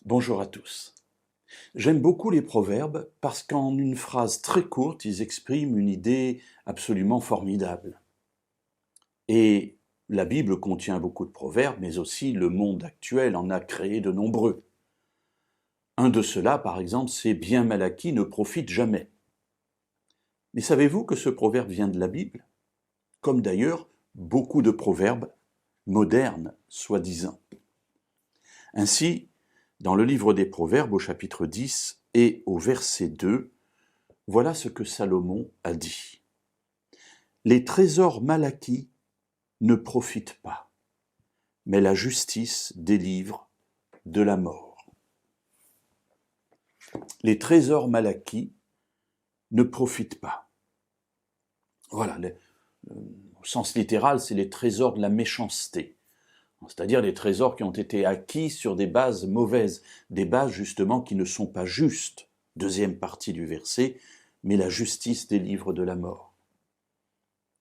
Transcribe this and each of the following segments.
Bonjour à tous. J'aime beaucoup les proverbes parce qu'en une phrase très courte, ils expriment une idée absolument formidable. Et la Bible contient beaucoup de proverbes, mais aussi le monde actuel en a créé de nombreux. Un de ceux-là, par exemple, c'est « bien mal acquis ne profite jamais ». Mais savez-vous que ce proverbe vient de la Bible? Comme d'ailleurs beaucoup de proverbes modernes, soi-disant. Ainsi, dans le livre des Proverbes, au chapitre 10 et au verset 2, voilà ce que Salomon a dit. « Les trésors mal acquis ne profitent pas, mais la justice délivre de la mort. » Les trésors mal acquis ne profitent pas. Voilà, au sens littéral, c'est les trésors de la méchanceté. C'est-à-dire les trésors qui ont été acquis sur des bases mauvaises, des bases justement qui ne sont pas justes. Deuxième partie du verset, mais la justice délivre de la mort.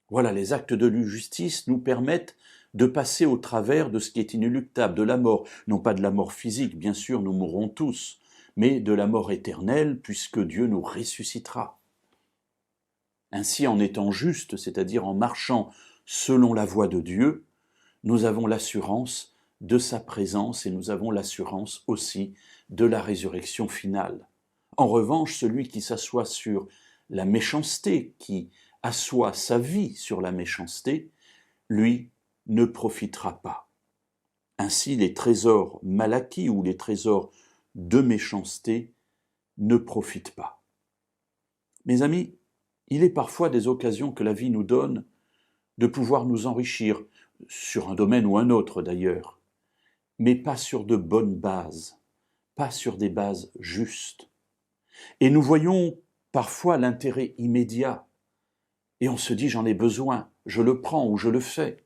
Voilà, les actes de justice nous permettent de passer au travers de ce qui est inéluctable, de la mort, non pas de la mort physique, bien sûr, nous mourrons tous, mais de la mort éternelle, puisque Dieu nous ressuscitera. Ainsi, en étant justes, c'est-à-dire en marchant selon la voie de Dieu, nous avons l'assurance de sa présence et nous avons l'assurance aussi de la résurrection finale. En revanche, celui qui s'assoit sur la méchanceté, qui assoit sa vie sur la méchanceté, lui ne profitera pas. Ainsi, les trésors mal acquis ou les trésors de méchanceté ne profitent pas. Mes amis, il est parfois des occasions que la vie nous donne de pouvoir nous enrichir, sur un domaine ou un autre d'ailleurs, mais pas sur de bonnes bases, pas sur des bases justes. Et nous voyons parfois l'intérêt immédiat, et on se dit j'en ai besoin, je le prends ou je le fais.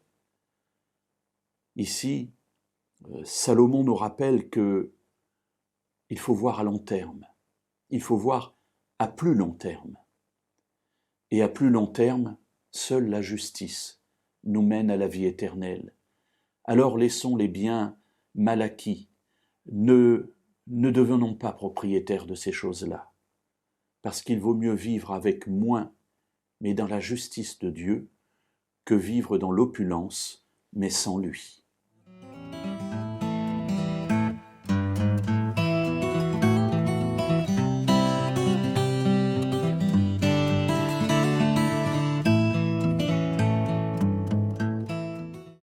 Ici, Salomon nous rappelle que il faut voir à long terme, il faut voir à plus long terme. Et à plus long terme, seule la justice nous mène à la vie éternelle. Alors laissons les biens mal acquis, ne devenons pas propriétaires de ces choses-là, parce qu'il vaut mieux vivre avec moins, mais dans la justice de Dieu, que vivre dans l'opulence, mais sans lui.